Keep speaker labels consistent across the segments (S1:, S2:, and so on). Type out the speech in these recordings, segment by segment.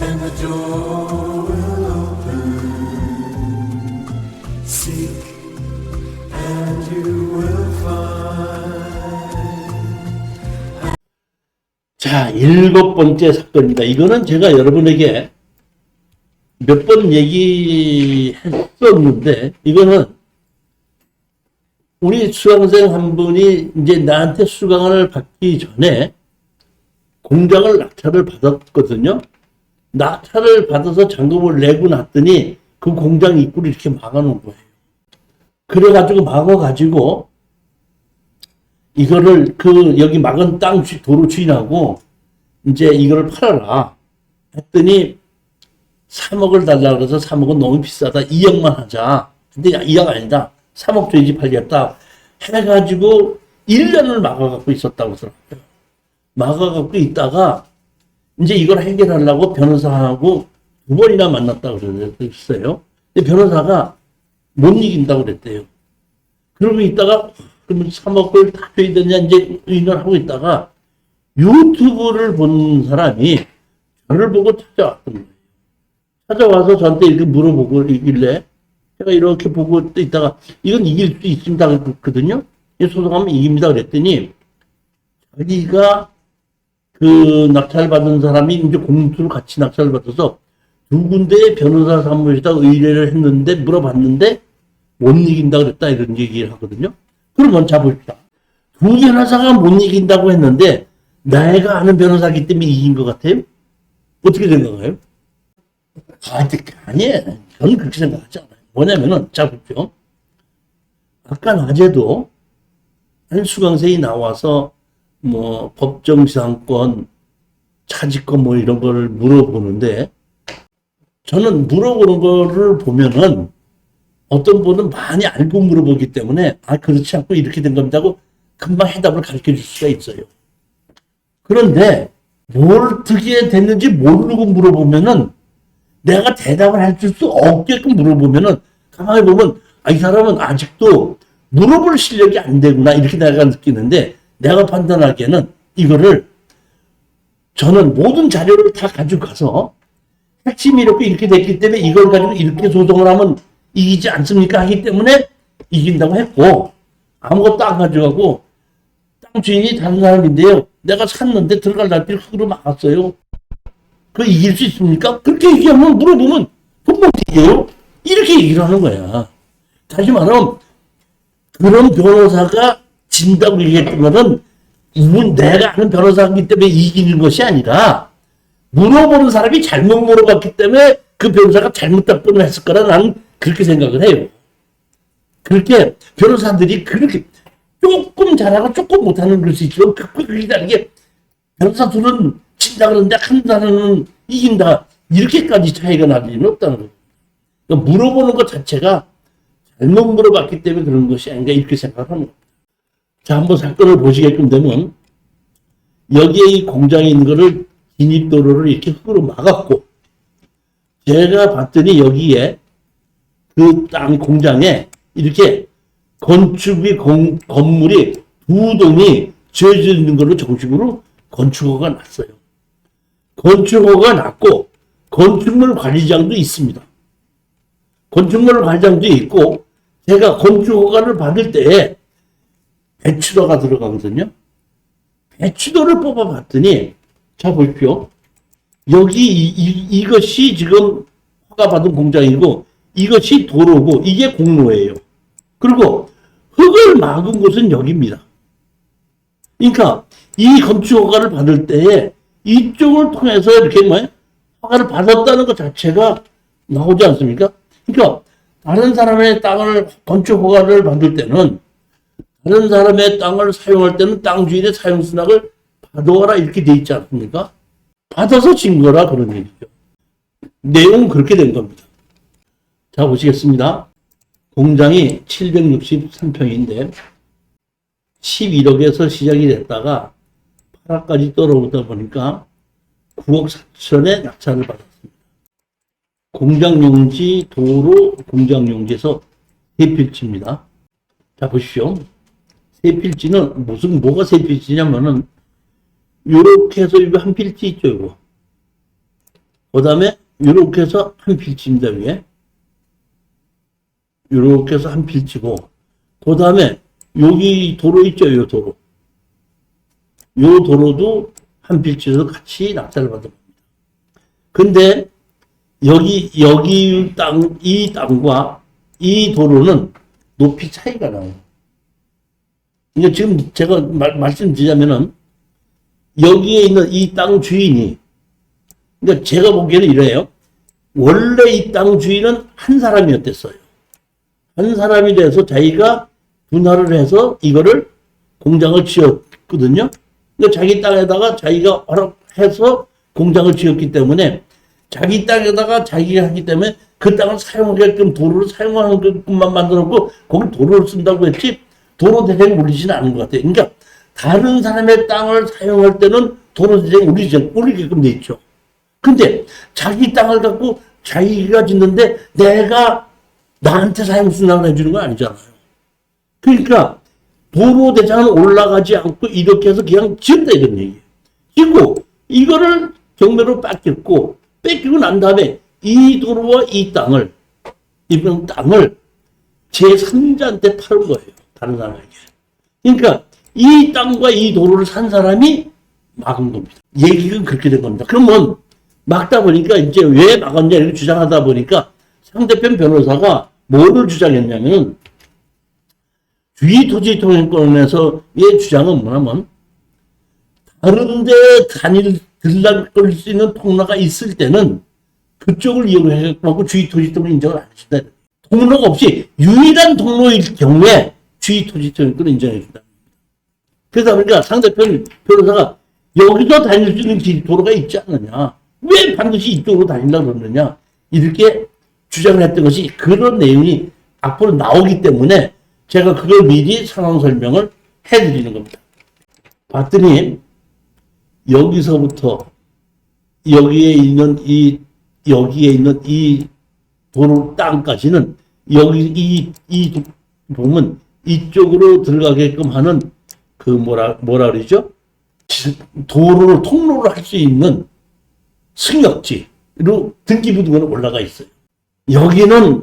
S1: and the door will open. Seek and you will find.
S2: 자, 7번째 사건입니다. 이거는 제가 여러분에게 몇 번 얘기했었는데, 이거는 우리 수강생 한 분이 이제 나한테 수강을 받기 전에 공장을 낙찰을 받았거든요. 낙찰을 받아서 잔금을 내고 났더니 그 공장 입구를 이렇게 막아놓은 거예요. 그래가지고 막아가지고 이거를 여기 막은 땅 도로 주인하고 이제 이거를 팔아라 했더니 3억을 달라 그래서 3억은 너무 비싸다. 2억만 하자. 근데 2억 아니다. 3억 줘야지 팔겠다. 해가지고 1년을 막아갖고 있었다고 그러더라고요. 막아갖고 있다가 이제 이걸 해결하려고 변호사하고 2번이나 만났다고 그랬어요. 근데 변호사가 못 이긴다고 그랬대요. 그러고 있다가 그러면 3억을 다 줘야 되냐 이제 의논을 하고 있다가 유튜브를 본 사람이 저를 보고 찾아왔던 거예요. 찾아와서 저한테 이렇게 물어보고 있길래 제가 이렇게 보고 있다가 이건 이길 수 있습니다 그랬거든요. 소송하면 이깁니다 그랬더니 자기가 그 낙찰받은 사람이 이제 공투를 같이 낙찰을 받아서 2군데의 변호사 사무실에다 의뢰를 했는데 물어봤는데 못 이긴다 그랬다 이런 얘기를 하거든요. 그러면 자 봅시다. 2 변호사가 못 이긴다고 했는데 내가 아는 변호사기 때문에 이긴 것 같아요? 어떻게 생각해요? 아니에요. 저는 그렇게 생각하지 않아요. 뭐냐면은, 자, 보죠. 아까 낮에도 한 수강생이 나와서 뭐, 법정지상권, 차지권 뭐 이런 거를 물어보는데, 저는 물어보는 거를 보면은 어떤 분은 많이 알고 물어보기 때문에, 그렇지 않고 이렇게 된 겁니다 하고 금방 해답을 가르쳐 줄 수가 있어요. 그런데 뭘 어떻게 됐는지 모르고 물어보면은 내가 대답을 해줄 수 없게끔 물어보면은 가만히 보면 이 사람은 아직도 물어볼 실력이 안 되구나 이렇게 내가 느끼는데 내가 판단하기에는 이거를 저는 모든 자료를 다 가지고 가서 핵심이 이렇게 됐기 때문에 이걸 가지고 이렇게 소송을 하면 이기지 않습니까 하기 때문에 이긴다고 했고 아무것도 안 가져가고 땅 주인이 다른 사람인데요. 내가 샀는데 들어갈 날짜를 흙으로 막았어요. 그 이길 수 있습니까? 그렇게 얘기하면 물어보면 금방 이겨요? 이렇게 얘기를 하는 거야. 다시 말하면 그런 변호사가 진다고 얘기했던 거는 내가 아는 변호사이기 때문에 이기는 것이 아니라 물어보는 사람이 잘못 물어봤기 때문에 그 변호사가 잘못 답변을 했을 거라 나는 그렇게 생각을 해요. 그렇게 변호사들이 그렇게 조금 잘하고 조금 못하는 것이 있지만 그게 다르게 변호사 둘은 진다 그러는데 한 사람은 이긴다 이렇게까지 차이가 날 리는 없다는 거예요. 그러니까 물어보는 것 자체가 잘못 물어봤기 때문에 그런 것이 아닌가 이렇게 생각하는 겁니다. 자, 한번 사건을 보시게끔 되면 여기에 이 공장에 있는 거를 진입도로를 이렇게 흙으로 막았고 제가 봤더니 여기에 그 땅 공장에 이렇게 건축이 건물이 2동이 지어져 있는 걸로 정식으로 건축허가 났어요. 건축허가 났고 건축물 관리장도 있습니다. 건축물 관리장도 있고 제가 건축허가를 받을 때에 배추도가 들어가거든요. 배추도를 뽑아봤더니 자 보십시오. 여기 이것이 지금 허가받은 공장이고 이것이 도로고 이게 공로예요. 그리고 흙을 막은 곳은 여기입니다. 그러니까 이 건축허가를 받을 때에 이쪽을 통해서 이렇게 허가를 받았다는 것 자체가 나오지 않습니까? 그러니까 다른 사람의 땅을 건축허가를 받을 때는 다른 사람의 땅을 사용할 때는 땅 주인의 사용수납을 받아와라 이렇게 돼 있지 않습니까? 받아서 진 거라 그런 얘기죠. 내용은 그렇게 된 겁니다. 자 보시겠습니다. 공장이 763평인데 11억에서 시작이 됐다가 8억까지 떨어오다 보니까 9억 4천에 낙찰을 받았습니다. 공장용지, 도로, 공장용지에서 세 필지입니다. 자 보십시오. 세 필지는 뭐가 세 필지냐면은 요렇게 해서 이거 한 필지 있죠. 이거 그 다음에 이렇게 해서 한 필지입니다. 위에 이렇게 해서 한 필지고, 그 다음에 여기 도로 있죠. 요 도로, 요 도로도 한 필지에서 같이 낙찰을 받은 겁니다. 근데 여기 이 땅과 이 도로는 높이 차이가 나요. 그러니까 지금 제가 말씀드리자면은 여기에 있는 이 땅 주인이, 그러니까 제가 보기에는 이래요. 원래 이 땅 주인은 한 사람이었댔어요. 한 사람이 돼서 자기가 분할을 해서 이거를 공장을 지었거든요. 그러니까 자기 땅에다가 자기가 허락해서 공장을 지었기 때문에 자기 땅에다가 자기가 하기 때문에 그 땅을 사용하게끔 도로를 사용하는 것만 만들었고 거기 도로를 쓴다고 했지 도로 대장이 울리지는 않은 것 같아요. 그러니까 다른 사람의 땅을 사용할 때는 도로 대장이 울리게끔 돼 있죠. 근데 자기 땅을 갖고 자기가 짓는데 내가 나한테 사용 수납을 해주는 건 아니잖아요. 그러니까 도로 대장은 올라가지 않고 이렇게 해서 그냥 지었다 이런 얘기예요. 그리고 이거를 경매로 뺏기고 난 다음에 이 도로와 이 땅을 제3자한테 파는 거예요. 다른 사람에게. 그러니까 이 땅과 이 도로를 산 사람이 막은 겁니다. 얘기가 그렇게 된 겁니다. 그러면 막다 보니까 이제 왜 막았냐 이렇게 주장하다 보니까 상대편 변호사가 뭐를 주장했냐면은 주의토지통행권에서 이 주장은 뭐냐면 다른데 들락거릴 수 있는 통로가 있을 때는 그쪽을 이용해서 주의토지통을 인정을 안 해준다. 통로가 없이 유일한 통로일 경우에 주의토지통행권을 인정해준다. 그러다 보니까 상대편 변호사가 여기서 다닐 수 있는 도로가 있지 않느냐. 왜 반드시 이쪽으로 다니려고 그러느냐. 이렇게 주장을 했던 것이 그런 내용이 앞으로 나오기 때문에 제가 그걸 미리 상황 설명을 해드리는 겁니다. 봤더니 여기서부터 여기에 있는 이 도로 땅까지는 이 보면 이쪽으로 들어가게끔 하는 그 뭐라 그러죠? 도로를 통로를 할 수 있는 승역지로 등기부등본에 올라가 있어요. 여기는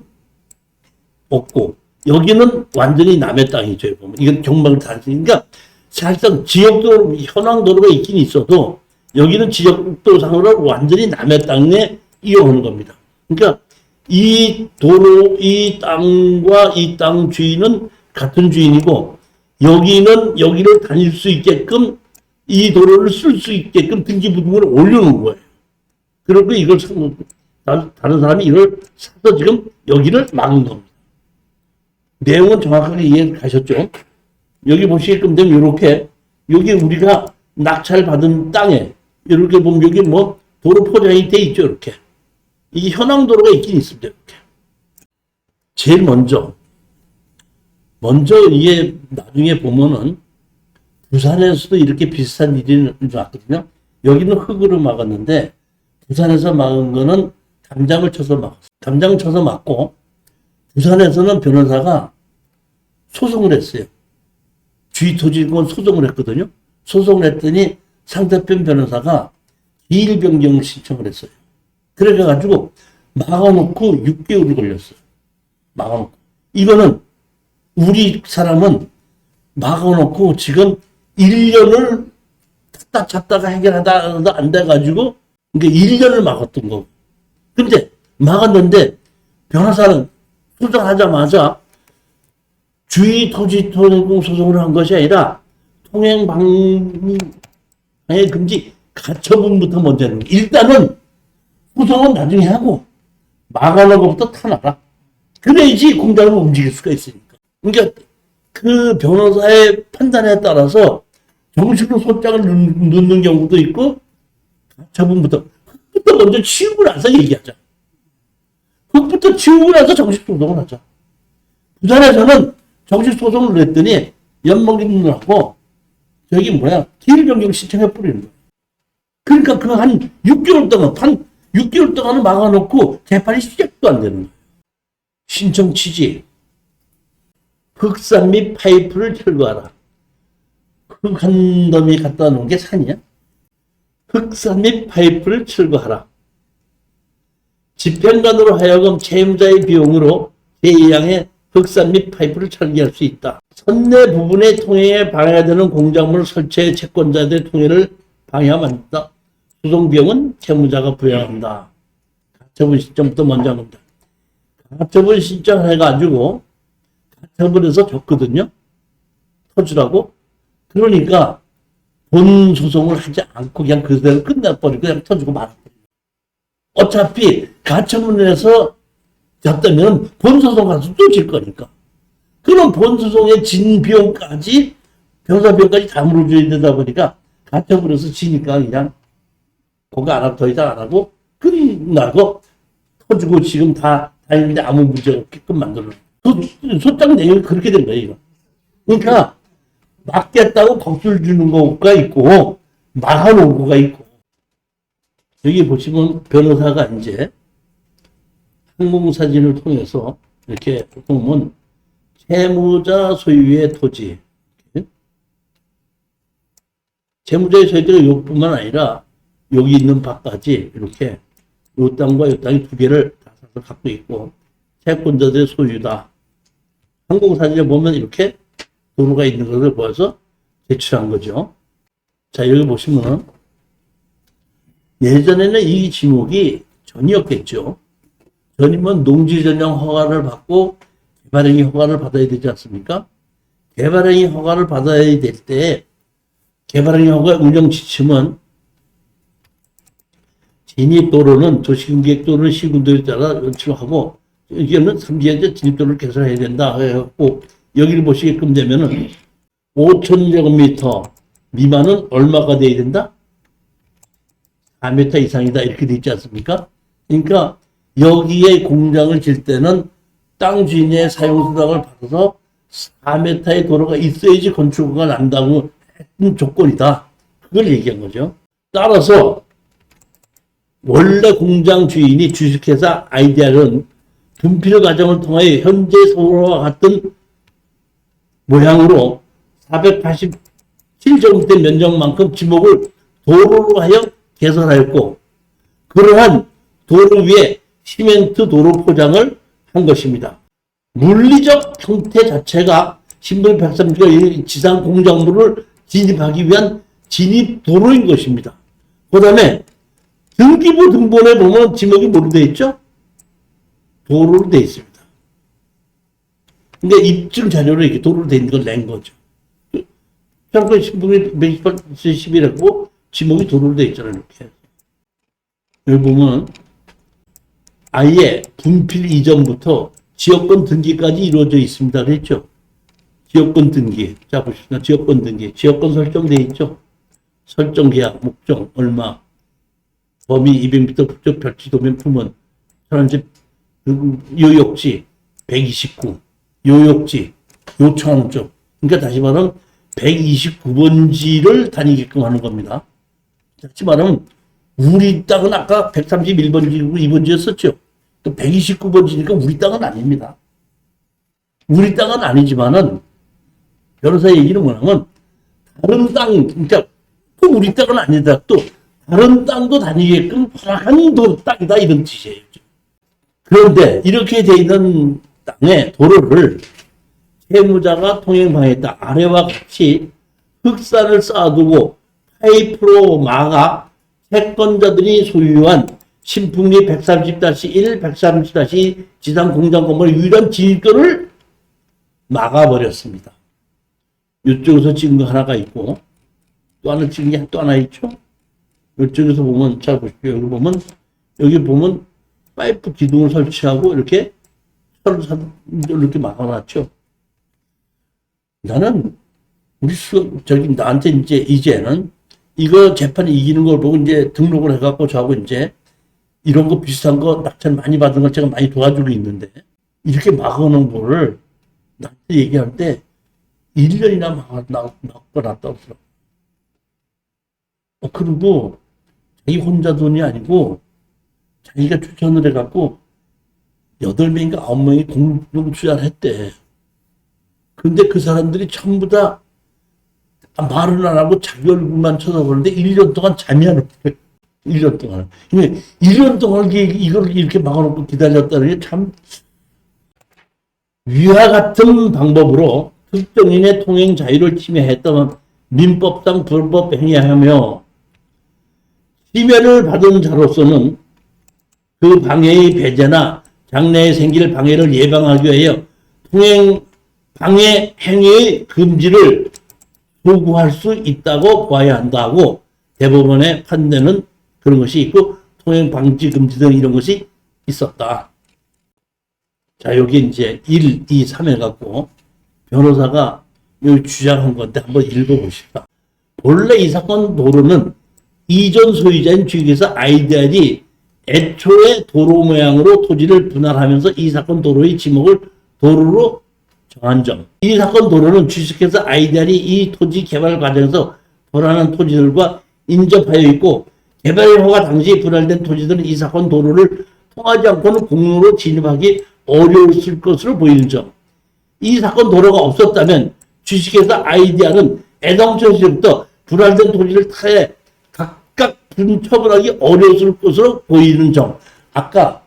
S2: 없고 여기는 완전히 남의 땅이죠. 보면 이건 경방을 다 했으니까 사실상 지역도로 현황 도로가 있긴 있어도 여기는 지역도상으로 완전히 남의 땅에 이용하는 겁니다. 그러니까 이 도로, 이 땅과 이 땅 주인은 같은 주인이고 여기는 여기를 다닐 수 있게끔 이 도로를 쓸 수 있게끔 등기부등본을 올려놓은 거예요. 그리고 이걸 다른 사람이 이걸 사서 지금 여기를 막은 겁니다. 내용은 정확하게 이해가셨죠? 여기 보시게끔 되면 이렇게 여기 우리가 낙찰 받은 땅에 이렇게 보면 여기 뭐 도로 포장이 돼 있죠. 이렇게 이게 현황 도로가 있긴 있습니다. 이렇게 제일 먼저 이게 나중에 보면은 부산에서도 이렇게 비슷한 일이 났거든요. 여기는 흙으로 막았는데 부산에서 막은 거는 담장을 쳐서 막았어요. 담장을 쳐서 막고 부산에서는 변호사가 소송을 했어요. 주의토지권 소송을 했거든요. 소송을 했더니 상대편 변호사가 기일 변경 신청을 했어요. 그래가지고 막아놓고 6개월이 걸렸어요. 막아놓고. 이거는 우리 사람은 막아놓고 지금 1년을 탔다 찼다가 해결하다 안 돼가지고 그러니까 1년을 막았던 거고. 근데 막았는데 변호사는 소송하자마자 주의토지통행 소송을 한 것이 아니라 통행방해 금지 가처분부터 먼저 하는 거예요. 일단은 소송은 나중에 하고 막아놓은 것부터 타나라. 그래야지 공장을 움직일 수가 있으니까. 그러니까 그 변호사의 판단에 따라서 정식으로 소장을 넣는 경우도 있고 가처분부터 흙부터 먼저 치우고 나서 얘기하자. 흙부터 치우고 나서 정식 소송을 하자. 부산에서는 정식 소송을 냈더니 연목인들하고 저기 기일 변경 신청해 뿌리는 거예요. 그러니까 그 한 6개월 동안은 막아놓고 재판이 시작도 안 되는 거예요. 신청 취지. 흑산 및 파이프를 철거하라. 흙 한 더미 갖다 놓은 게 산이야? 흑산 및 파이프를 철거하라. 집행관으로 하여금 채무자의 비용으로 제2항의 흑산 및 파이프를 설계할 수 있다. 선내 부분의 통행에 방해가 되는 공작물을 설치해 채권자들의 통행을 방해하면 안 된다. 소송 비용은 채무자가 부여한다. 가처분 신청부터 먼저 합니다. 가처분 신청해가지고 가처분해서 줬거든요. 터주라고. 그러니까 본 소송을 하지 않고 그냥 그대로 끝내버리고 그냥 터주고 말아버리고. 어차피 가처분해서 졌다면 본 소송 가서 또 질 거니까. 그럼 본 소송의 진 비용까지 변호사 비용까지 다 물어줘야 되다 보니까 가처분해서 지니까 그냥 그거 안 하고 더 이상 안 하고 끝나고 터주고 지금 다 다니는데 아무 문제 없게끔 만들어. 소장 내용이 그렇게 된 거예요, 이거. 그러니까 막겠다고 겁줄 주는 거가 있고 막아놓은 거가 있고. 여기 보시면 변호사가 이제 항공사진을 통해서 이렇게 보면 채무자 소유의 토지, 채무자의 소유가 이것뿐만 아니라 여기 있는 밭까지 이렇게 이 땅과 이 땅이 두 개를 다 사서 갖고 있고 채권자들의 소유다. 항공사진에 보면 이렇게 도로가 있는 것을 보여서 제출한 거죠. 자, 여기 보시면 예전에는 이 지목이 전이었겠죠. 전이면 농지 전용 허가를 받고 개발행위 허가를 받아야 되지 않습니까? 개발행위 허가를 받아야 될 때 개발행위 허가 운영 지침은 진입도로는 도시계획도로는 시군도에 따라 연출하고 여기는 3지에 진입도로를 개설해야 된다 해갖고 여기를 보시게끔 되면은 5,000제곱미터 미만은 얼마가 돼야 된다? 4m 이상이다 이렇게 돼 있지 않습니까? 그러니까 여기에 공장을 질 때는 땅 주인의 사용수당을 받아서 4m의 도로가 있어야지 건축허가 난다고 했던 조건이다. 그걸 얘기한 거죠. 따라서 원래 공장 주인이 주식회사 아이디아는 분필 과정을 통하여 현재 서울과 같은 모양으로 487제곱미터 면적만큼 지목을 도로로 하여 개설하였고 그러한 도로 위에 시멘트 도로 포장을 한 것입니다. 물리적 형태 자체가 신분 130가 지상 공작물을 진입하기 위한 진입 도로인 것입니다. 그 다음에 등기부 등본에 보면 지목이 뭐로 되어 있죠? 도로로 되어 있습니다. 그러니까 입증 자료로 이렇게 도로로 되어 있는 걸 낸 거죠. 참고 신분이 110이라고 지목이 도로로 되어 있잖아요. 이렇게. 여기 보면 아예 분필 이전부터 지역권 등기까지 이루어져 있습니다. 그랬죠? 지역권 등기. 자, 보십시오. 지역권 등기. 지역권 설정되어 있죠? 설정 계약, 목적, 얼마, 범위 200m 국적 별지 도면 품은, 천안집, 요역지, 129, 요역지, 요청항점. 그러니까 다시 말하면 129번지를 다니게끔 하는 겁니다. 다시 말하면 우리 땅은 아까 131번지고 2번지였었죠. 또 129번지니까 우리 땅은 아닙니다. 우리 땅은 아니지만은 변호사 얘기는 뭐냐면 다른 땅, 그러니까 또 우리 땅은 아니다. 또 다른 땅도 다니게끔 허락한 땅이다 이런 뜻이에요. 그런데 이렇게 돼 있는 땅에 도로를 채무자가 통행방해했다. 아래와 같이 흑산을 쌓아두고 파이프로 막아 채권자들이 소유한 신풍리 130-1, 130-2 지상 공장 건물의 유일한 진입도를 막아버렸습니다. 이쪽에서 찍은 거 하나가 있고 또 하나 찍은 게 또 하나 있죠. 이쪽에서 보면 잘 보십시오. 여기 보면 파이프 기둥을 설치하고 이렇게 이렇게 막아놨죠. 나는 나한테 이제는 이거 재판이 이기는 걸 보고 이제 등록을 해갖고 저하고 이제 이런 거 비슷한 거 낙찰 많이 받은 걸 제가 많이 도와주고 있는데 이렇게 막아놓은 거를 나한테 얘기할 때 1년이나 막아놨다고 하더라고. 그리고 자기 혼자 돈이 아니고 자기가 추천을 해갖고 8명인가 9명이 공동 투자를 했대. 근데 그 사람들이 전부 다 말은 안 하고 자기 얼굴만 쳐다보는데 1년 동안 잠이 안 오더래. 1년 동안. 근데 1년 동안 이걸 이렇게 막아놓고 기다렸다는 게 참, 위와 같은 방법으로 특정인의 통행 자유를 침해했다면 민법상 불법 행위하며 침해를 받은 자로서는 그 방해의 배제나 장래에 생길 방해를 예방하기 위하여 통행 방해 행위의 금지를 요구할 수 있다고 봐야 한다고 대법원의 판례는 그런 것이 있고 통행 방지 금지 등 이런 것이 있었다. 자, 여기 이제 1, 2, 3 해갖고 변호사가 여기 주장한 건데 한번 읽어보십시다. 본래 이 사건 도로는 이전 소유자인 주식회사 아이디알이 애초에 도로 모양으로 토지를 분할하면서 이 사건 도로의 지목을 도로로 정한 점. 이 사건 도로는 주식회사 아이디알이 이 토지 개발 과정에서 분할한 토지들과 인접하여 있고 개발 허가 당시 분할된 토지들은 이 사건 도로를 통하지 않고는 공로로 진입하기 어려웠을 것으로 보이는 점. 이 사건 도로가 없었다면 주식회사 아이디알은 애당초부터 분할된 토지를 타해 각각 분처분하기 어려웠을 것으로 보이는 점. 아까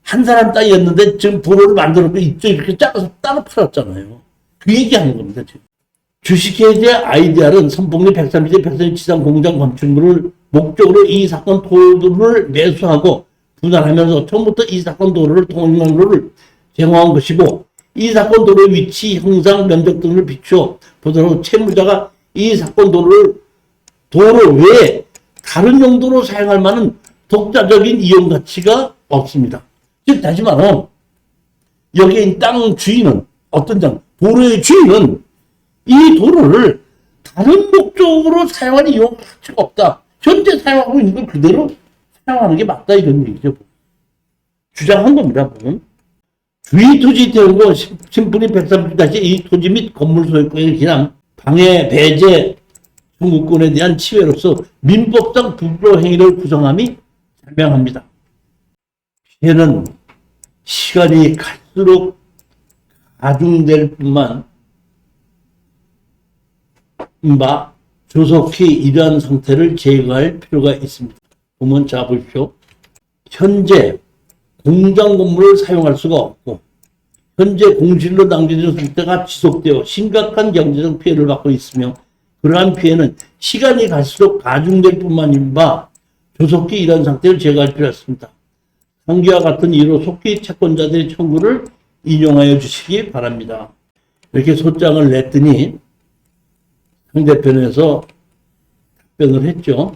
S2: 한 사람 땅이었는데 지금 도로를 만들어서 이쪽 이렇게 짜서 따로 팔았잖아요. 그 얘기하는 겁니다. 지금. 주식회사 아이디알은 선봉리 130대 137장 공장 건축물을 목적으로 이 사건 도로를 매수하고 분할하면서 처음부터 이 사건 도로를 통행로를 제공한 것이고 이 사건 도로의 위치, 형상, 면적 등을 비추어 보더라도 채무자가 이 사건 도로 외에 다른 용도로 사용할 만한 독자적인 이용 가치가 없습니다. 즉 다시 말하면 여기에 있는 땅 주인은 어떤 도로의 주인은 이 도로를 다른 목적으로 사용하는 이용 가치가 없다. 현재 사용하고 있는 걸 그대로 사용하는 게 맞다 이런 얘기죠. 주장한 겁니다. 보면. 주의 토지 대우고 신분이 130-2 토지 및 건물 소유권의 기남, 방해, 배제, 청구권에 대한 침해로서 민법상 불법 행위를 구성함이 설명합니다. 피해는 시간이 갈수록 가중될 뿐만 조속히 이러한 상태를 제거할 필요가 있습니다. 보면 자 보십시오. 현재 공장 건물을 사용할 수가 없고 현재 공실로 남겨진 상태가 지속되어 심각한 경제적 피해를 받고 있으며 그러한 피해는 시간이 갈수록 가중될 뿐만인 바 조속히 이러한 상태를 제거할 필요가 있습니다. 상기와 같은 이유로 속히 채권자들의 청구를 인용하여 주시기 바랍니다. 이렇게 소장을 냈더니 상대편에서 답변을 했죠.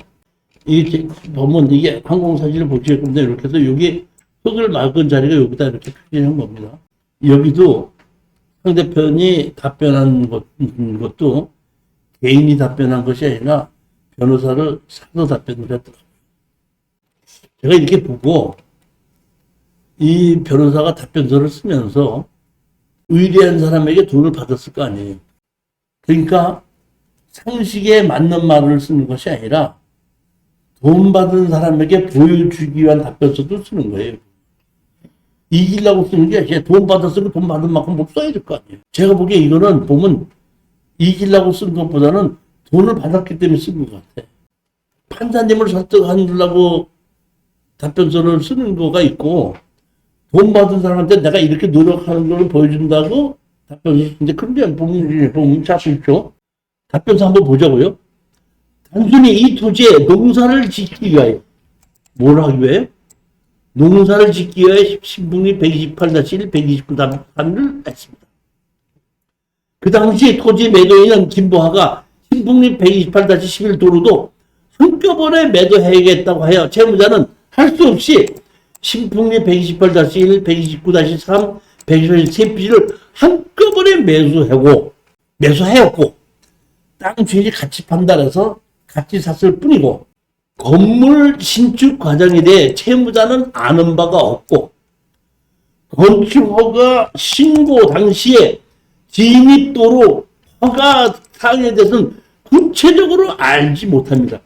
S2: 이 보면 이게 항공사진을 보실 건데 이렇게 해서 여기 흙을 막은 자리가 여기다 이렇게 표시한 겁니다. 여기도 상대편이 답변한 것도 개인이 답변한 것이 아니라 변호사를 사서 답변을 했더라고요. 제가 이렇게 보고 이 변호사가 답변서를 쓰면서 의뢰한 사람에게 돈을 받았을 거 아니에요. 그러니까 상식에 맞는 말을 쓰는 것이 아니라 돈 받은 사람에게 보여주기 위한 답변서도 쓰는 거예요. 이기려고 쓰는 게 아니라 돈 받았으면 돈 받은 만큼 못 써야 될 거 아니에요. 제가 보기에 이거는 보면 이기려고 쓴 것보다는 돈을 받았기 때문에 쓴 것 같아. 판사님을 설득하려고 답변서를 쓰는 거가 있고 돈 받은 사람한테 내가 이렇게 노력하는 걸 보여준다고 답변서를 쓰는데 그런데 보면 자십시오. 답변서 한번 보자고요. 단순히 이 토지에 농사를 짓기 위하여 뭘 하기 위하여? 농사를 짓기 위하여 신분이 128-1, 129-3을 했습니다. 그 당시 토지 매도인은 김보하가 신분이 128-11 도로도 한꺼번에 매도해야겠다고 하여 채무자는 할 수 없이 신풍리 128-1, 129-3, 128세 피지를 한꺼번에 매수하였고 땅 주인이 같이 판단해서 같이 샀을 뿐이고 건물 신축 과정에 대해 채무자는 아는 바가 없고 건축허가 신고 당시에 진입도로 허가 사항에 대해서는 구체적으로 알지 못합니다.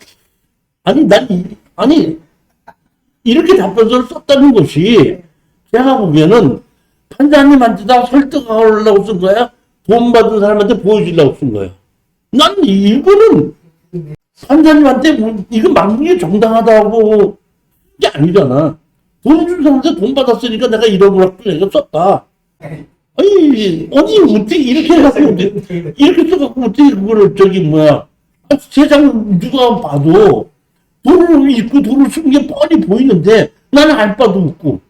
S2: 이렇게 답변서를 썼다는 것이 제가 보기에는 판사님한테 다 설득하려고 쓴 거야? 돈 받은 사람한테 보여주려고 쓴 거야? 난 이거는 판사님한테 뭐 이거 막는 게 정당하다고 게 아니잖아. 돈 준 사람한테 돈 받았으니까 내가 잃어버렸고 내가 썼다. 아니 어디 어떻게 이렇게 해갖고 이렇게 써갖고 어떻게 그거를 저기 뭐야 세상 누가 봐도 돈을 잃고 돈을 쓴 게 뻔히 보이는데 나는 알 바도 없고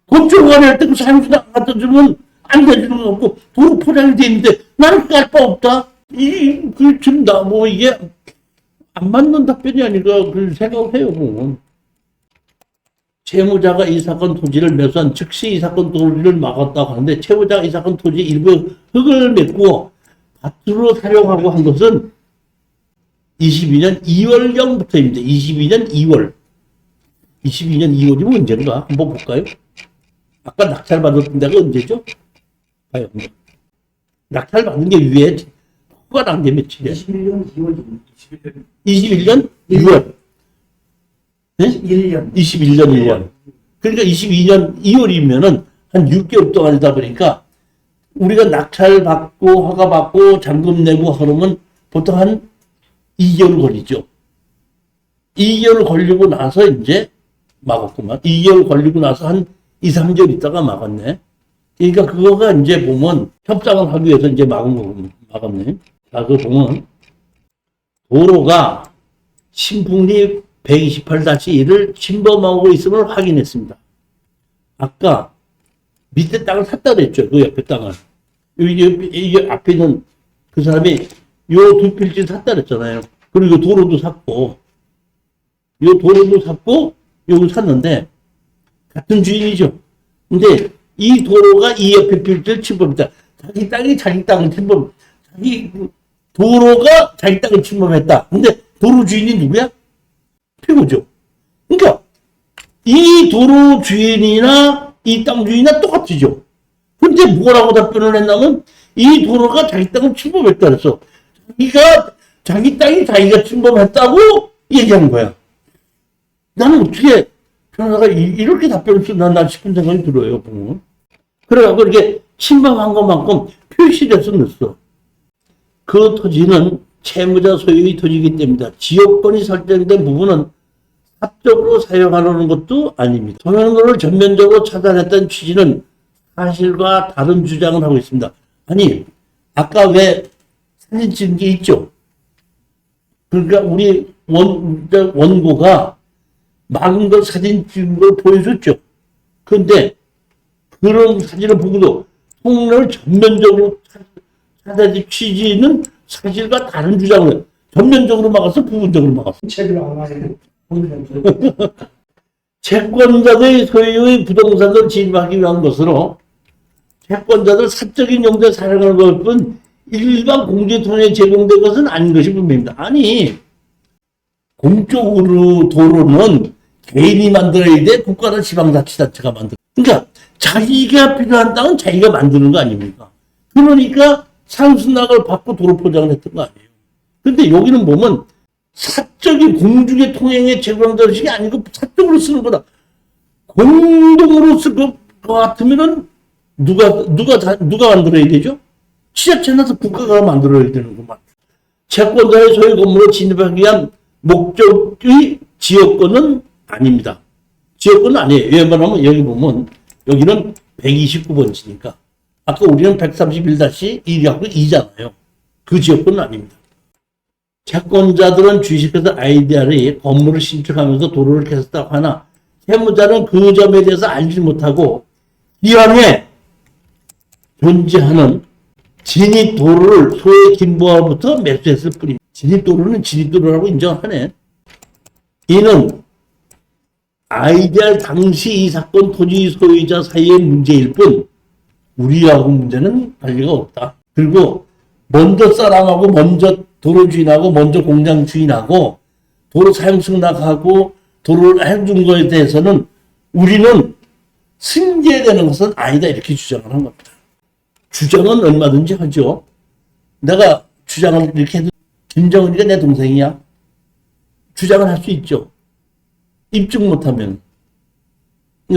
S2: 법정관에 할 때 그 사용수당 갖다 주면 안 되지는 거 없고 도로 포장이 돼 있는데 나는 그거 알 바 없다. 그 지금 나 뭐 이게 안 맞는 답변이 아닌가 그 생각을 해요. 뭐. 채무자가 이 사건 토지를 매수한 즉시 이 사건 토지를 막았다고 하는데 채무자가 이 사건 토지 일부 흙을 메꾸어 밭으로 사용하고 한 것은 22년 2월경부터입니다. 22년 2월. 22년 2월이면 언제인가? 한번 볼까요? 아까 낙찰 받았던 데가 언제죠? 봐요. 낙찰 받은 게 위에 후가 난 게 며칠이에요?
S3: 21년 2월
S2: 21년 6월. 네?
S3: 21년
S2: 21년 1월. 그러니까 22년 2월이면은 한 6개월 동안이다 보니까 우리가 낙찰 받고 허가 받고 잔금 내고 하려면 보통 한 2개월 걸리죠. 2개월 걸리고 나서 이제 막았구만. 2개월 걸리고 나서 한 2, 3개월 있다가 막았네. 그러니까 그거가 이제 보면 협상을 하기 위해서 이제 막은 거고, 막았네. 자, 그거 보면 도로가 신풍리 128-1을 침범하고 있음을 확인했습니다. 아까 밑에 땅을 샀다 그랬죠. 그 옆에 땅을. 여기 앞에 있는 그 사람이 요 두 필지 샀다 그랬잖아요. 그리고 도로도 샀고, 요 도로도 샀고, 요거 샀는데, 같은 주인이죠. 근데 이 도로가 이 옆에 필지를 침범했다. 자기 땅이 자기 땅을 침범, 도로가 자기 땅을 침범했다. 근데 도로 주인이 누구야? 피고죠. 그러니까 이 도로 주인이나 이 땅 주인이나 똑같죠. 근데 뭐라고 답변을 했냐면 이 도로가 자기 땅을 침범했다 그래서 자기 땅이 자기가 침범했다고 얘기한 거야. 나는 어떻게 변호사가 이렇게 답변을 쓰나 싶은 생각이 들어요. 보면. 그래갖고 이렇게 침범한 것만큼 표시돼서 넣었어. 그 토지는 채무자 소유의 토지이기 때문이다. 지역권이 설정된 부분은 사적으로 사용하려는 것도 아닙니다. 소명도를 전면적으로 차단했던 취지는 사실과 다른 주장을 하고 있습니다. 아니, 아까 왜 사진 찍은 게 있죠? 그러니까 우리 원고가 막은 걸 사진 찍은 걸 보여줬죠. 그런데 그런 사진을 보고도 통로를 전면적으로 차단의 취지는 사실과 다른 주장을 해요. 전면적으로 막았어, 부분적으로 막았어.
S3: 책을 안 하는
S2: 채권자들의 소유의 부동산을 진입하기 위한 것으로 채권자들 사적인 용도에 사용하는 것 뿐 일반 공제통에 제공된 것은 아닌 것이 분명합니다. 아니, 공적으로 도로는 개인이 만들어야 돼? 국가나 지방자치단체가 만들어. 그러니까 자기가 필요한 땅은 자기가 만드는 거 아닙니까? 그러니까 상수낙을 받고 도로 포장을 했던 거 아니에요. 근데 여기는 보면 사적인 공중의 통행에 제공된 것이 아니고 사적으로 쓰는 거다. 공동으로 쓸 것 같으면은 누가 만들어야 되죠? 지자체나서 국가가 만들어야 되는구만. 채권자의 소유 건물을 진입하기 위한 목적의 지역권은 아닙니다. 지역권은 아니에요. 왜 말하면 여기 보면 여기는 129번지니까 아까 우리는 131-1하고 2잖아요. 그 지역권은 아닙니다. 채권자들은 주식회사 IDR이 건물을 신축하면서 도로를 개설했다고 하나 채무자는 그 점에 대해서 알지 못하고 기왕에 존재하는 진입도로를 소의 김보아부터 매수했을 뿐입니다. 진입도로는 진입도로라고 인정하네. 이는 IDR 당시 이 사건 토지 소유자 사이의 문제일 뿐 우리하고 문제는 관계가 없다. 그리고 먼저 사람하고 먼저 도로 주인하고 먼저 공장 주인하고 도로 사용 승낙하고 도로를 해준 것에 대해서는 우리는 승계되는 것은 아니다 이렇게 주장을 한 겁니다. 주장은 얼마든지 하죠. 내가 주장을 이렇게 해도 김정은이가 내 동생이야. 주장을 할 수 있죠. 입증 못하면.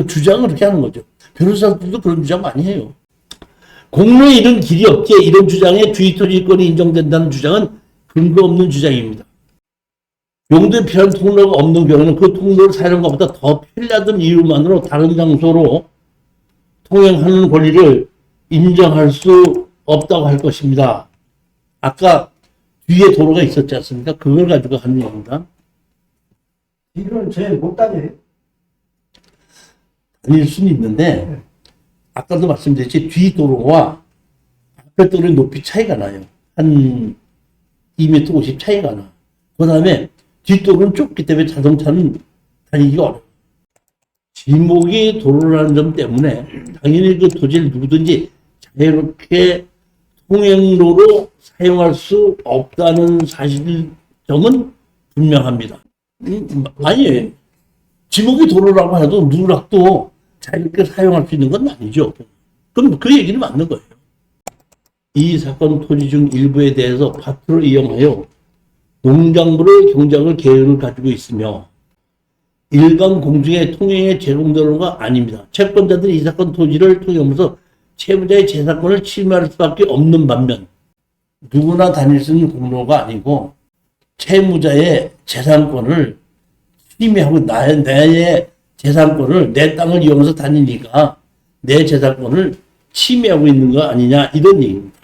S2: 주장을 그렇게 하는 거죠. 변호사들도 그런 주장 많이 해요. 공로에 이런 길이 없기에 이런 주장에 주의토지권이 인정된다는 주장은 근거 없는 주장입니다. 용도에 필요한 통로가 없는 경우는 그 통로를 사용하는 것보다 더 편리하던 이유만으로 다른 장소로 통행하는 권리를 인정할 수 없다고 할 것입니다. 아까 뒤에 도로가 있었지 않습니까? 그걸 가지고 하는 겁니다.
S3: 뒤로는 제일 못 다녀요.
S2: 다닐 수는 있는데 아까도 말씀드렸지 뒤 도로와 앞에 도로의 높이 차이가 나요. 한 2m 50 차이가 나. 그 다음에 뒷도로는 좁기 때문에 자동차는 다니기가 어려워요. 지목이 도로라는 점 때문에 당연히 그 토지를 누구든지 자유롭게 통행로로 사용할 수 없다는 사실점은 분명합니다. 아니, 지목이 도로라고 해도 누락도 자유롭게 사용할 수 있는 건 아니죠. 그럼 그 얘기는 맞는 거예요. 이 사건 토지 중 일부에 대해서 밭으로 이용하여 농작물의 경작을 계획을 가지고 있으며 일반 공중의 통행의 제공도로가 아닙니다. 채권자들이 이 사건 토지를 통해오면서 채무자의 재산권을 침해할 수밖에 없는 반면 누구나 다닐 수 있는 공로가 아니고 채무자의 재산권을 침해하고 나의 재산권을 내 땅을 이용해서 다니니까 내 재산권을 침해하고 있는 거 아니냐 이런 얘기입니다.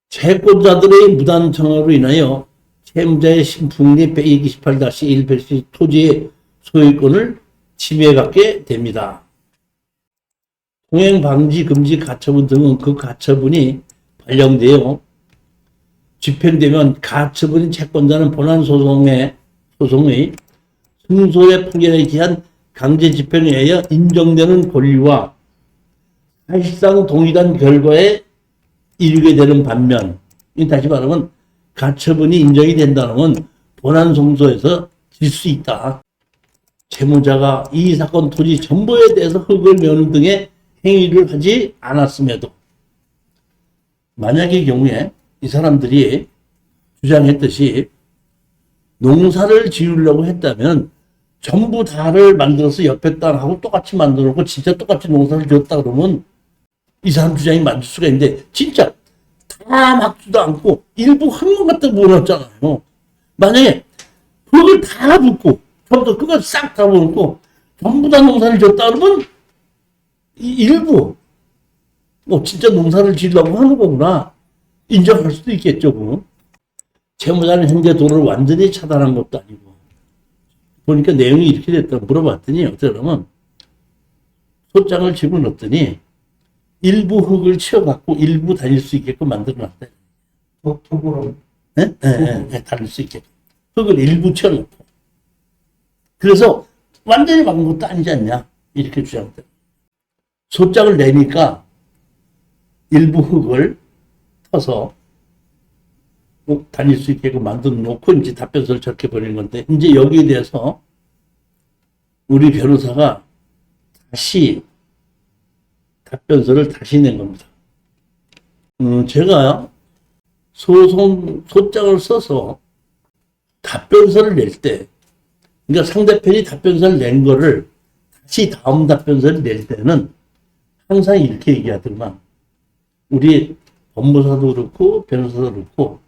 S2: 채권자들의 무단 청약으로 인하여 채무자의 신풍리 128-1 토지의 소유권을 침해받게 됩니다. 통행 방지 금지 가처분 등은 그 가처분이 발령되어 집행되면 가처분인 채권자는 본안 소송의 승소의 판결에 기한 강제 집행에 의하여 인정되는 권리와 사실상 동일한 결과에 이르게 되는 반면, 다시 말하면 가처분이 인정이 된다는 건 본안 송소에서 질 수 있다. 채무자가 이 사건 토지 전부에 대해서 흙을 메우는 등의 행위를 하지 않았음에도 만약의 경우에 이 사람들이 주장했듯이 농사를 지으려고 했다면 전부 다를 만들어서 옆에 땅하고 똑같이 만들어 놓고 진짜 똑같이 농사를 지었다 그러면 이 사람 주장이 맞을 수가 있는데 진짜 다 막지도 않고 일부 흙만 갖다 모아놨잖아요. 만약에 흙을 다 붓고 처음부터 끝까지 싹 다 모아놓고 전부 다 농사를 지었다 그러면 일부 진짜 농사를 지으려고 하는 거구나 인정할 수도 있겠죠. 그럼. 채무자는 현재 도로를 완전히 차단한 것도 아니고 보니까 내용이 이렇게 됐다 물어봤더니 어쩌면 소장을 집어넣었더니 일부 흙을 치워갖고 일부 다닐 수 있게끔 만들어놨다.
S3: 도구로.
S2: 네? 다닐 수 있게끔. 흙을 일부 치워놓고. 그래서 완전히 막은 것도 아니지 않냐 이렇게 주장했다. 소장을 내니까 일부 흙을 터서 다닐 수 있게끔 만들어 놓고 이제 답변서를 저렇게 보내는 건데 이제 여기에 대해서 우리 변호사가 다시 답변서를 다시 낸 겁니다. 제가 소장을 써서 답변서를 낼 때 그러니까 상대편이 답변서를 낸 거를 다시 다음 답변서를 낼 때는 항상 이렇게 얘기하더만 우리 법무사도 그렇고 변호사도 그렇고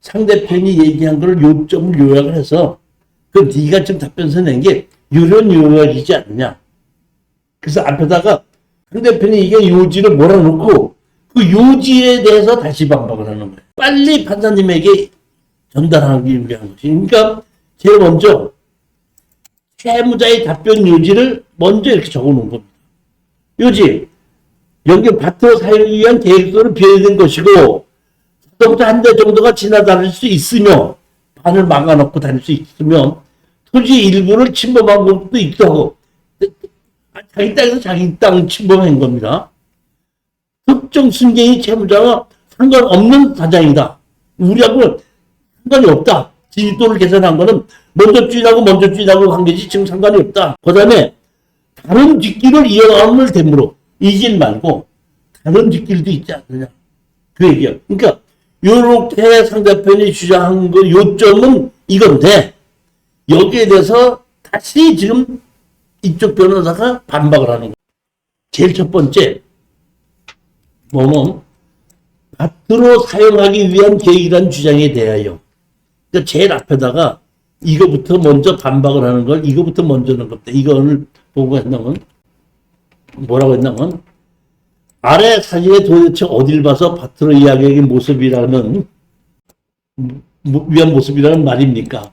S2: 상대편이 얘기한 걸 요점을 요약을 해서 그 네가 지금 답변서 낸 게 이런 요약이지 않느냐. 그래서 앞에다가 상대편이 이게 요지를 몰아놓고 그 요지에 대해서 다시 반박을 하는 거예요. 빨리 판사님에게 전달하기 위한 것이. 그러니까 제일 먼저 채무자의 답변 요지를 먼저 이렇게 적어놓은 겁니다. 요지. 여기 밭으로 사용하기 위한 계획서를 비워야 것이고 자동차 한 대 정도가 지나다닐 수 있으며 반을 막아놓고 다닐 수 있으며 토지 일부를 침범한 것도 있기도 하고 자기 땅에서 자기 땅을 침범한 겁니다. 특정 승계의 채무자와 상관없는 사장이다. 우리하고 상관이 없다. 지지도를 계산한 거는 먼저 주인하고 관계지 지금 상관이 없다. 그 다음에 다른 뒷길을 이어가는 되므로 이길 말고 다른 뒷길도 있지 않느냐. 그 얘기야. 그러니까 요렇게 상대편이 주장한 거 요점은 이건데 여기에 대해서 다시 지금 이쪽 변호사가 반박을 하는 거예요. 제일 첫 번째 뭐는 밭으로 사용하기 위한 계획이라는 주장에 대하여 그러니까 제일 앞에다가 이거부터 먼저 반박을 하는 걸 이거부터 먼저 하는 겁니다. 이거를 보고 했나면 뭐라고 했나면 아래 사진에 도대체 어딜 봐서 바트로 이야기의 모습이라는 위한 모습이라는 말입니까?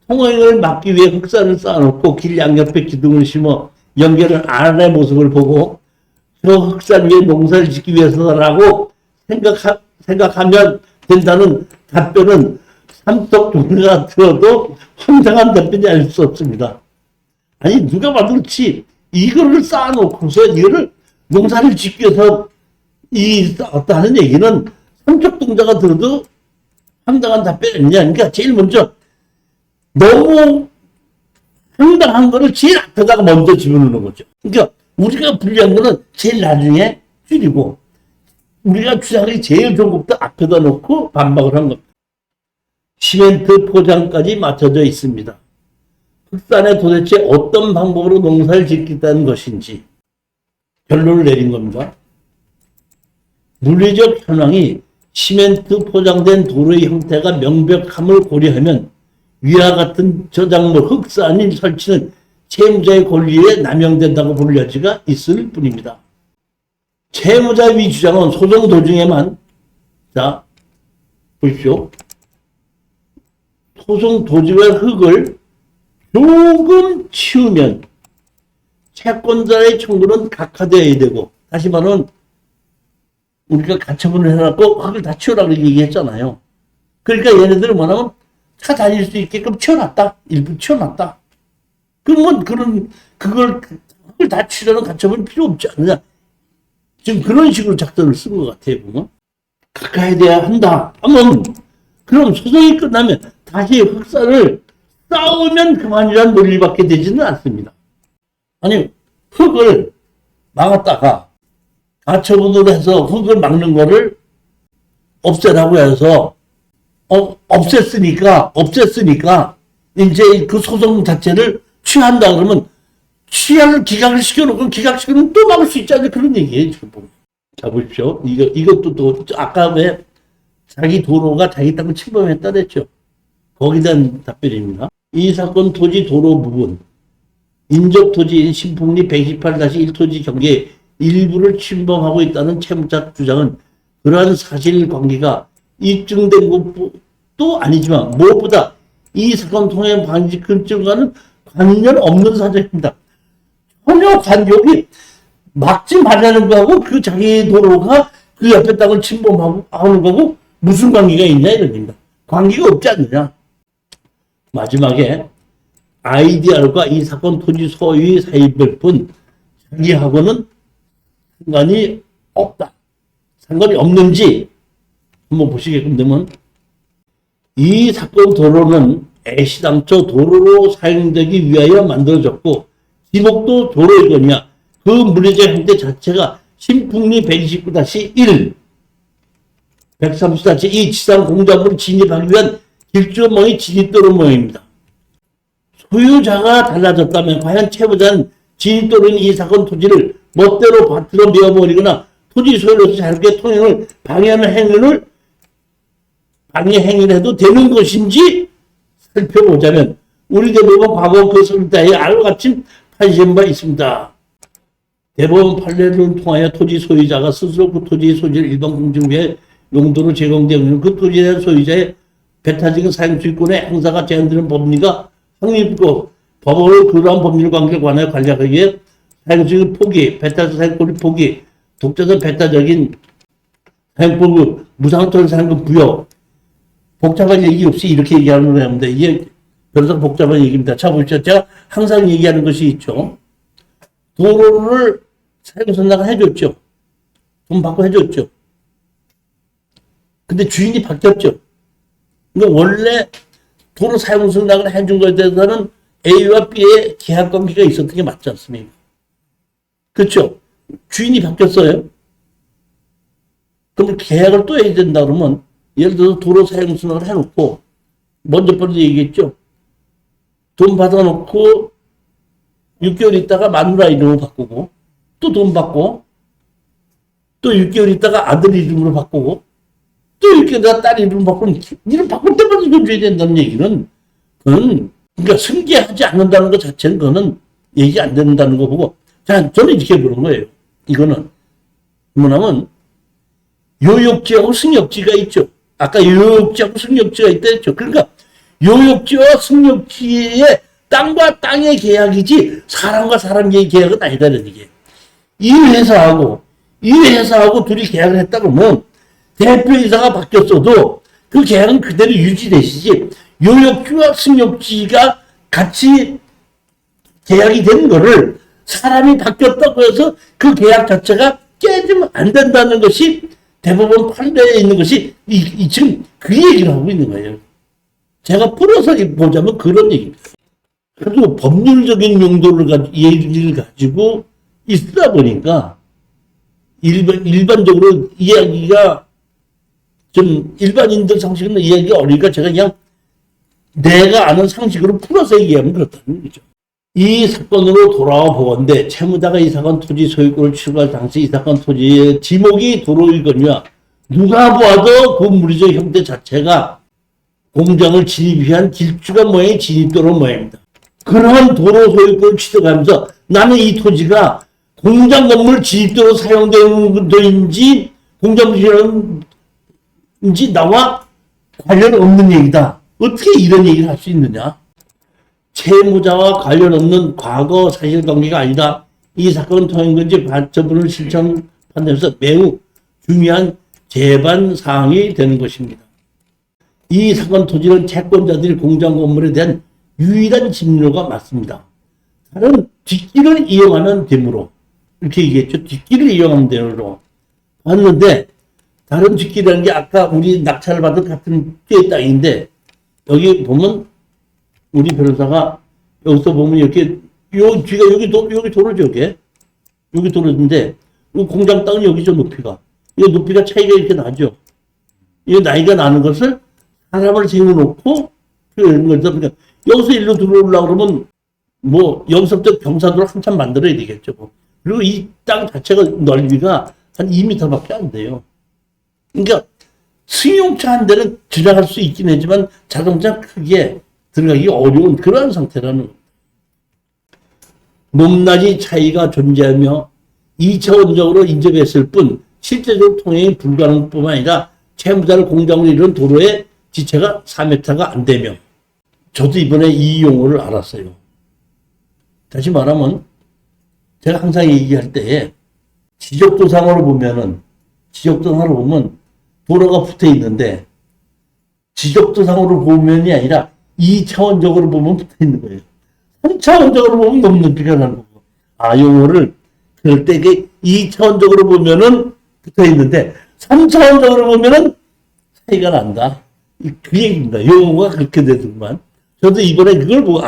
S2: 통행을 막기 위해 흑산을 쌓아놓고 길 양옆에 기둥을 심어 연결한 아래 모습을 보고 저 흑산 위에 농사를 짓기 위해서라고 생각하면 된다는 답변은 삼척동자가 들어도 황당한 답변이 아닐 수 없습니다. 아니 누가 봐도 그렇지 이거를 쌓아놓고서 이거를 농사를 짓기 위해서 쌓았다 하는 얘기는 삼척동자가 들어도 황당한 답변이 아니냐. 그러니까 제일 먼저 너무 황당한 거를 제일 앞에다가 먼저 집어넣는 거죠. 그러니까 우리가 불리한 거는 제일 나중에 줄이고 우리가 주장하기 제일 좋은 것부터 앞에다 놓고 반박을 한 겁니다. 시멘트 포장까지 맞춰져 있습니다. 흑산에 도대체 어떤 방법으로 농사를 짓겠다는 것인지 결론을 내린 겁니다. 물리적 현황이 시멘트 포장된 도로의 형태가 명백함을 고려하면 위와 같은 저작물 흑산인 설치는 채무자의 권리에 남용된다고 볼 여지가 있을 뿐입니다. 채무자 위 주장은 소송 도중에만 자 보십시오. 소송 도중의 흑을 조금 치우면 채권자의 청구는 각하되어야 되고 다시 말하면 우리가 가처분을 해놨고 흑을 다 치우라고 얘기했잖아요. 그러니까 얘네들은 뭐냐면 차 다닐 수 있게끔 치워놨다. 일부 치워놨다. 그러면 그걸 흑을 다 치우라는 가처분이 필요 없지 않느냐. 지금 그런 식으로 작전을 쓴 것 같아요. 보면. 가까이 돼야 한다 하면 그럼 소송이 끝나면 다시 흑산을 쌓으면 그만이라는 논리밖에 되지는 않습니다. 아니 흑을 막았다가 가처분으로 해서 흑을 막는 거를 없애라고 해서 없앴으니까 이제 그 소송 자체를 취한다 그러면 취하를 기각을 시켜놓고 기각시키면 또 막을 수 있지 않냐 그런 얘기예요. 지금 보면. 자 보십시오. 이것도 또 아까 왜 자기 도로가 자기 땅을 침범했다 그랬죠. 거기에 대한 답변입니다. 이 사건 토지 도로 부분 인접 토지인 신풍리 118-1 토지 경계의 일부를 침범하고 있다는 채무자 주장은 그러한 사실관계가 입증된 것도 아니지만 무엇보다 이 사건 통행 방지 근처과는 관련 없는 사정입니다. 전혀 여기 막지 말라는 거하고 그 자기 도로가 그 옆에 땅을 침범하고 하는 거고 무슨 관계가 있냐 이런 겁니다. 관계가 없지 않느냐. 마지막에 IDR과 이 사건 토지 소유의 사입을 뿐 자기하고는 상관이 없다. 상관이 없는지 한번 보시게끔 되면 이 사건 도로는 애시당초 도로로 사용되기 위하여 만들어졌고 지목도 도로의 거냐 그 물리적 형태 자체가 신풍리 129-1 130-2 지상 공작물을 진입하기 위한 길조망의 진입도로 모양입니다. 소유자가 달라졌다면 과연 채무자는 진입도로인 이 사건 토지를 멋대로 밭으로 메어버리거나 토지 소유로서 자유롭게 통행을 방해하는 방해 행위를 해도 되는 것인지 살펴보자면 우리 대법원 과거 그 설자에 알같이 판시한 바 있습니다. 대법원 판례를 통하여 토지 소유자가 스스로 그 토지의 소지를 일반 공중비의 용도로 제공되는 그 토지에 대한 소유자의 배타적인 사용주의권의 행사가 제한되는 법리가 확립되고 법원을 그러한 법률 관계에 관하여 관리하기 위해 사용주의 포기, 배타적 사용권의 포기, 독자적 배타적인 사용권, 무상토지 사용권 부여 복잡한 얘기 없이 이렇게 얘기하는 거였는데 이게 별로 복잡한 얘기입니다. 자 보십시오. 제가 항상 얘기하는 것이 있죠. 도로를 사용선상을 해줬죠. 돈 받고 해줬죠. 근데 주인이 바뀌었죠. 그러니까 원래 도로 사용선상을 해준 것에 대해서는 A와 B의 계약 관계가 있었던 게 맞지 않습니까? 그렇죠? 주인이 바뀌었어요. 그럼 계약을 또 해야 된다 그러면 예를 들어서 도로 사용선상을 해놓고 먼저 얘기했죠. 돈 받아놓고 6개월 있다가 마누라 이름으로 바꾸고 또 돈 받고 또 6개월 있다가 아들 이름으로 바꾸고 또 6개월 있다가 딸 이름으로 바꾸면 이름 바꿀 때마다 돈 줘야 된다는 얘기는 그건 그러니까 승계하지 않는다는 것 자체는 그거는 얘기 안 된다는 거 보고 자 저는 이렇게 보는 거예요. 이거는 뭐냐면 요역지하고 승역지가 있죠. 아까 요역지하고 승역지가 있다 했죠. 그러니까 요역지와 승역지의 땅과 땅의 계약이지 사람과 사람의 계약은 아니다는 얘기예요. 이 회사하고 둘이 계약을 했다 그러면 대표이사가 바뀌었어도 그 계약은 그대로 유지되시지 요역지와 승역지가 같이 계약이 된 거를 사람이 바뀌었다고 해서 그 계약 자체가 깨지면 안 된다는 것이 대법원 판례에 있는 것이 지금 그 얘기를 하고 있는 거예요. 제가 풀어서 보자면 그런 얘기입니다. 그래도 법률적인 용도를 얘기를 가지고 있다 보니까 일반적으로 이야기가 좀 일반인들 상식은 이야기가 어려우니까 제가 그냥 내가 아는 상식으로 풀어서 얘기하면 그렇다는 거죠. 이 사건으로 돌아와 보건대 채무자가 이 사건 토지 소유권을 취득할 당시 이 사건 토지의 지목이 도로이거니와 누가 봐도 그 물리적 형태 자체가 공장을 진입한 길쭉한 모양의 진입도로 모양입니다. 그러한 도로 소유권을 취득하면서 나는 이 토지가 공장 건물 진입도로 사용되는 도인지 공장 물질인지 나와 관련 없는 얘기다. 어떻게 이런 얘기를 할 수 있느냐? 채무자와 관련 없는 과거 사실관계가 아니라 이 사건을 통한 건지 처분을 실천 판단에서 매우 중요한 재반 사항이 되는 것입니다. 이 사건 토지는 채권자들이 공장 건물에 대한 유일한 집료가 맞습니다. 다른 뒷길을 이용하면 되므로 이렇게 얘기했죠. 뒷길을 이용하면 되므로 봤는데 다른 뒷길이라는 게 아까 우리 낙찰을 받은 같은 꽤 땅인데 여기 보면 우리 변호사가 여기서 보면 이렇게 뒤가 여기 도로죠, 여기 도로인데 이 공장 땅은 여기죠, 높이가. 이 높이가 차이가 이렇게 나죠. 이 나이가 나는 것을 사람을 세워놓고 표현하는 거죠. 그러니까 여기서 일로 들어오려고 그러면 뭐 여기서부터 경사도를 한참 만들어야 되겠죠. 그리고 이 땅 자체가 넓이가 한 2m밖에 안 돼요. 그러니까 승용차 한 대는 지나갈 수 있긴 하지만 자동차 크게 들어가기 어려운 그러한 상태라는 겁니다. 높낮이 차이가 존재하며 2차원적으로 인접했을 뿐 실제적으로 통행이 불가능할 뿐만 아니라 채무자를 공장으로 이룬 도로의 지체가 4m가 안 되며 저도 이번에 이 용어를 알았어요. 다시 말하면 제가 항상 얘기할 때에 지적도상으로 보면 도로가 붙어 있는데 지적도상으로 보면이 아니라 2차원적으로 보면 붙어 있는 거예요. 3차원적으로 보면 너무 높이가 나는 거고. 용어를 그럴 때 2차원적으로 보면은 붙어 있는데 3차원적으로 보면은 차이가 난다. 그 얘기입니다. 용어가 그렇게 되더구만. 저도 이번에 그걸 보고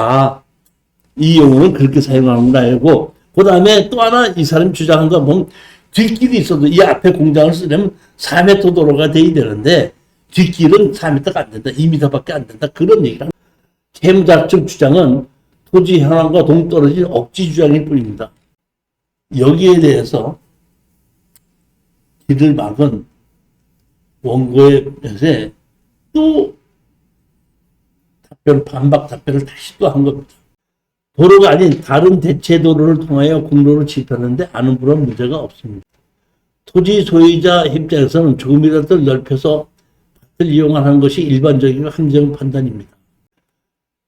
S2: 이 용어는 그렇게 사용하는구나 알고 그 다음에 또 하나 이 사람이 주장한 거 보면 뒷길이 있어도 이 앞에 공장을 쓰려면 4m 도로가 돼야 되는데 뒷길은 4m가 안 된다. 2m밖에 안 된다. 그런 얘기를 합니다. 채무자 측 주장은 토지 현황과 동떨어진 억지 주장일 뿐입니다. 여기에 대해서 길을 막은 원고에 또 반박 답변을 다시 또 한 겁니다. 도로가 아닌 다른 대체 도로를 통하여 공로를 집하는데 아무런 문제가 없습니다. 토지 소유자 입장에서는 조금이라도 넓혀서 밭을 이용하는 것이 일반적이고 합리적인 판단입니다.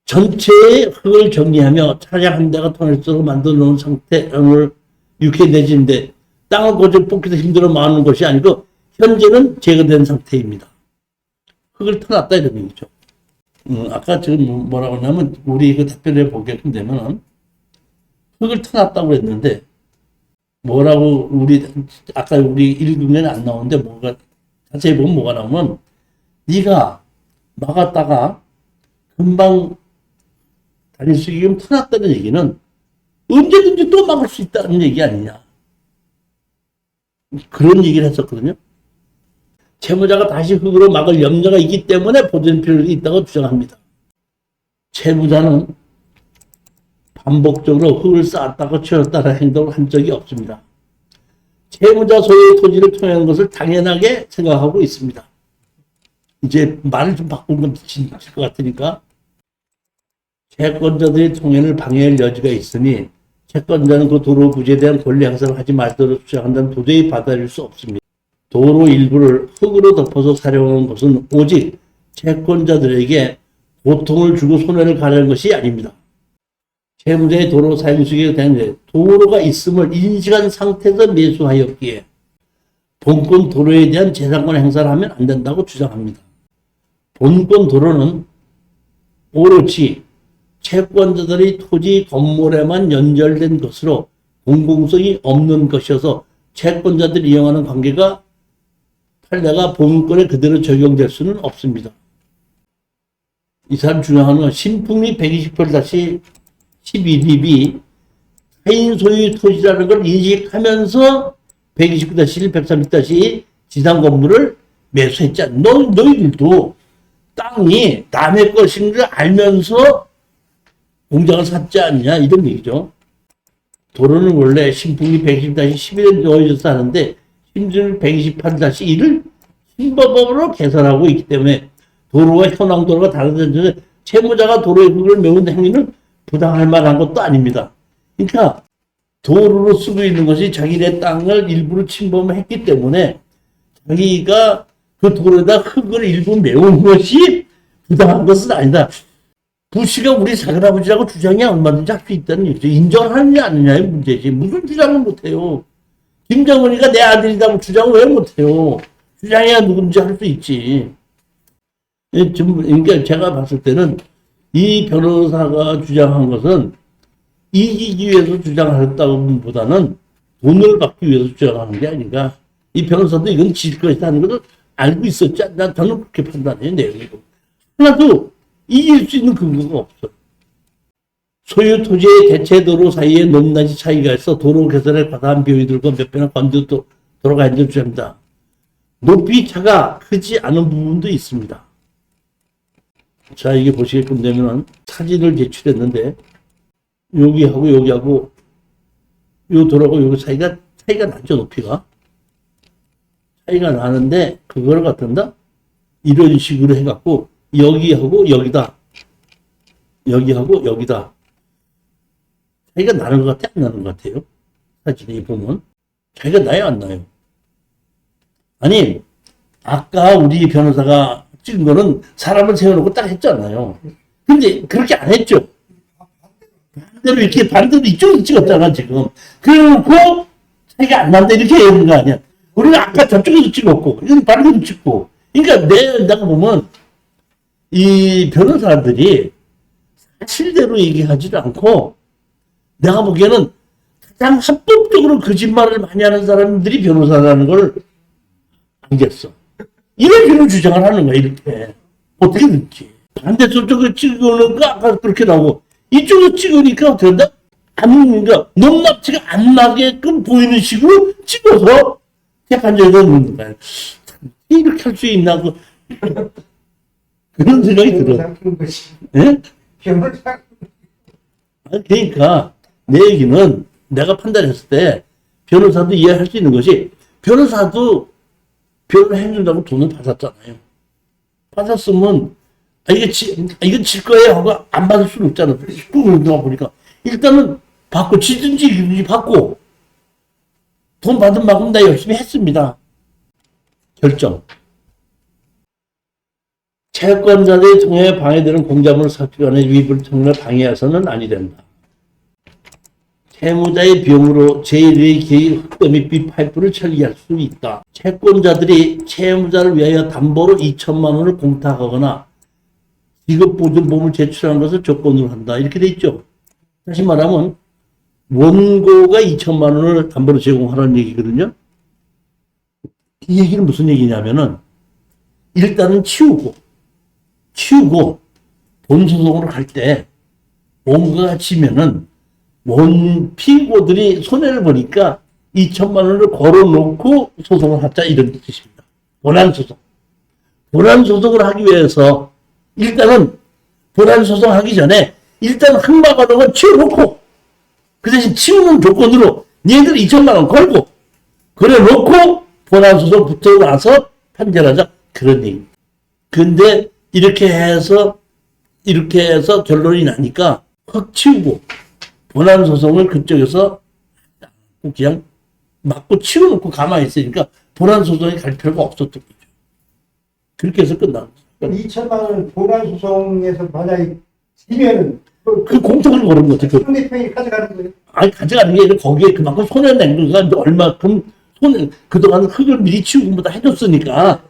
S2: 전체의 흙을 정리하며 차량 한 대가 통할 수 있도록 만들어 놓은 상태를 이렇게 내지는데 땅을 고쳐 뽑기도 힘들어 마는 것이 아니고 현재는 제거된 상태입니다. 흙을 터놨다 이런 얘기죠. 아까 지금 뭐라고 하냐면 우리 그 답변을 보게 되면은 흙을 터놨다고 했는데 뭐라고 아까 우리 읽으면 안 나오는데 뭐가 자세히 보면 뭐가 나오면 네가 막았다가 금방 다닐 수 있게 터놨다는 얘기는 언제든지 또 막을 수 있다는 얘기 아니냐. 그런 얘기를 했었거든요. 채무자가 다시 흙으로 막을 염려가 있기 때문에 보존 필요가 있다고 주장합니다. 채무자는 반복적으로 흙을 쌓았다고 치웠다는 행동을 한 적이 없습니다. 채무자 소유의 토지를 통한 것을 당연하게 생각하고 있습니다. 이제 말을 좀 바꾸면 미칠 것 같으니까 채권자들의 통행을 방해할 여지가 있으니 채권자는 그 도로 부지에 대한 권리 행사를 하지 말도록 주장한다면 도저히 받아들일 수 없습니다. 도로 일부를 흙으로 덮어서 사용하는 것은 오직 채권자들에게 고통을 주고 손해를 가려는 것이 아닙니다. 채무자의 도로 사용 수익에 대한 도로가 있음을 인식한 상태에서 매수하였기에 본권 도로에 대한 재산권 행사를 하면 안 된다고 주장합니다. 본권 도로는 오로지 채권자들의 토지 건물에만 연결된 것으로 공공성이 없는 것이어서 채권자들이 이용하는 관계가 판례가 본권에 그대로 적용될 수는 없습니다. 이 사람 주장하는 건 신풍리 128-11입이 타인 소유 토지라는 걸 인식하면서 129-1, 130-2 지상 건물을 매수했잖아. 너희들도 땅이 남의 것인 걸 알면서 공장을 샀지 않냐 이런 얘기죠. 도로는 원래 신풍리 120-11에 놓여져서 하는데 신풍리 128-1을 신법으로 개설하고 있기 때문에 도로와 현황 도로가 다르다는 채무자가 도로의 흙을 메운 행위는 부당할 만한 것도 아닙니다. 그러니까 도로로 쓰고 있는 것이 자기네 땅을 일부러 침범했기 때문에 자기가 그 도로에다 흙을 일부 메운 것이 부당한 것은 아니다. 부시가 우리 작은아버지라고 주장이 얼마든지 할 수 있다는 얘기죠. 인정하느냐 안 하느냐의 문제지. 무슨 주장을 못해요. 김정은이가 내 아들이라고 주장을 왜 못해요. 주장해야 누군지 할 수 있지. 그러니까 제가 봤을 때는 이 변호사가 주장한 것은 이기기 위해서 주장하였다고 보다는 돈을 받기 위해서 주장하는 게 아닌가. 이 변호사도 이건 질 것이다 하는 것을 알고 있었지 않나. 저는 그렇게 판단해요, 내용이고. 하나도 이길 수 있는 근거가 없어. 소유 토지의 대체도로 사이에 높낮이 차이가 있어 도로 개설에 과다한 비용들과 몇 배나 건조 도로가 있는 주장입니다. 높이 차가 크지 않은 부분도 있습니다. 자, 이게 보시게끔 되면은 사진을 제출했는데 여기하고 여기하고 요 도로하고 여기 차이가 나죠, 높이가. 차이가 나는데 그걸 갖는다? 이런 식으로 해갖고 여기하고 여기다. 여기하고 여기다. 차이가 나는 것 같아? 안 나는 것 같아요? 사진이 보면. 차이가 나요? 안 나요? 아니, 아까 우리 변호사가 찍은 거는 사람을 세워놓고 딱 했잖아요. 근데 그렇게 안 했죠? 반대로 이렇게 반대로 이쪽으로 찍었잖아, 지금. 그래놓고 차이가 안 난다, 이렇게 해야 되는 거 아니야? 우리는 아까 저쪽에서 찍었고, 이건 반대로 찍고. 그러니까 내가 보면 이 변호사들이 사실대로 얘기하지도 않고 내가 보기에는 가장 합법적으로 거짓말을 많이 하는 사람들이 변호사라는 걸 알겠어. 이런 식으로 주장을 하는 거야, 이렇게. 어떻게 됐지? 반대쪽으로 찍으니까 아까 그렇게 나오고 이쪽으로 찍으니까 어떻게 한다? 그러니까 높낮이가 안 나게끔 보이는 식으로 찍어서 재판장에 넣는 거야. 이렇게 할 수 있나? 그런 생각이 들어. 예? 그러니까 내 얘기는 내가 판단했을 때 변호사도 이해할 수 있는 것이 변호사도 변호를 해준다고 돈을 받았잖아요. 받았으면 이건 질 거예요 하고 안 받을 수는 없잖아. 그러다 보니까 일단은 받고 지든지 받고 돈 받은 만큼 나 열심히 했습니다. 결정. 채권자들의 통행에 방해되는 공자문을 삭제하는 위불 통행을 방해해서는 아니 된다. 채무자의 비용으로 제1의 기의 흑도 및 비파이프를 처리할 수 있다. 채권자들이 채무자를 위하여 담보로 2천만 원을 공탁하거나 지급보증보험을 제출하는 것을 조건으로 한다. 이렇게 돼 있죠. 다시 말하면 원고가 2천만 원을 담보로 제공하라는 얘기거든요. 이 얘기는 무슨 얘기냐면은 일단은 치우고 본소송으로 할 때 원고가 치면은 원 피고들이 손해를 보니까 2천만 원을 걸어놓고 소송을 하자 이런 뜻입니다. 본안소송. 본안소송을 하기 위해서 일단은 본안소송 하기 전에 일단 흠박하는 건 치워놓고 그 대신 치우는 조건으로 얘들 2천만 원 걸고 그래놓고 본안소송 붙어 나서 판결하자 그런 얘기입니다. 근데 이렇게 해서 이렇게 해서 결론이 나니까 확 치우고 본안 소송을 그쪽에서 그냥 맞고 치워놓고 가만히 있으니까 본안 소송에 갈 필요가 없었던 거죠. 그렇게 해서 끝난 거죠.
S3: 2천만 원 본안 소송에서 만약에 지면은
S2: 그 공적을 거는 거죠. 그.
S3: 상대편이 가져가는 거예요.
S2: 아니 가져가는 게 아니라 거기에 그만큼 손해 낸 거가 얼마큼 그동안 흙을 미리 치우고 다 해줬으니까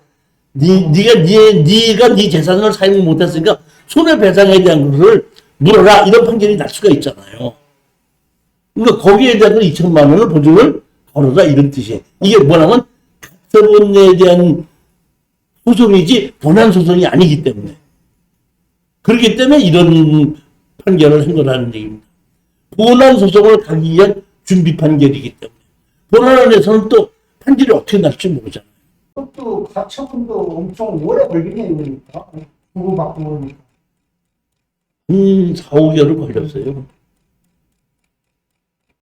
S2: 네가 네 재산을 사용 못했으니까 손해배상에 대한 것을 물어라 이런 판결이 날 수가 있잖아요. 그러니까 거기에 대한 2천만 원을 보증을 걸어라 이런 뜻이에요. 이게 뭐냐면 가처분에 대한 소송이지 본안 소송이 아니기 때문에 그렇기 때문에 이런 판결을 한 거라는 얘기입니다. 본안 소송을 가기 위한 준비 판결이기 때문에 본안에서는 또 판결이 어떻게 날지 모르잖아요.
S3: 그것도 가처분도 엄청 오래 걸리네요. 그러니까. 주고받고 그러니까.
S2: 4, 5개월을 걸렸어요.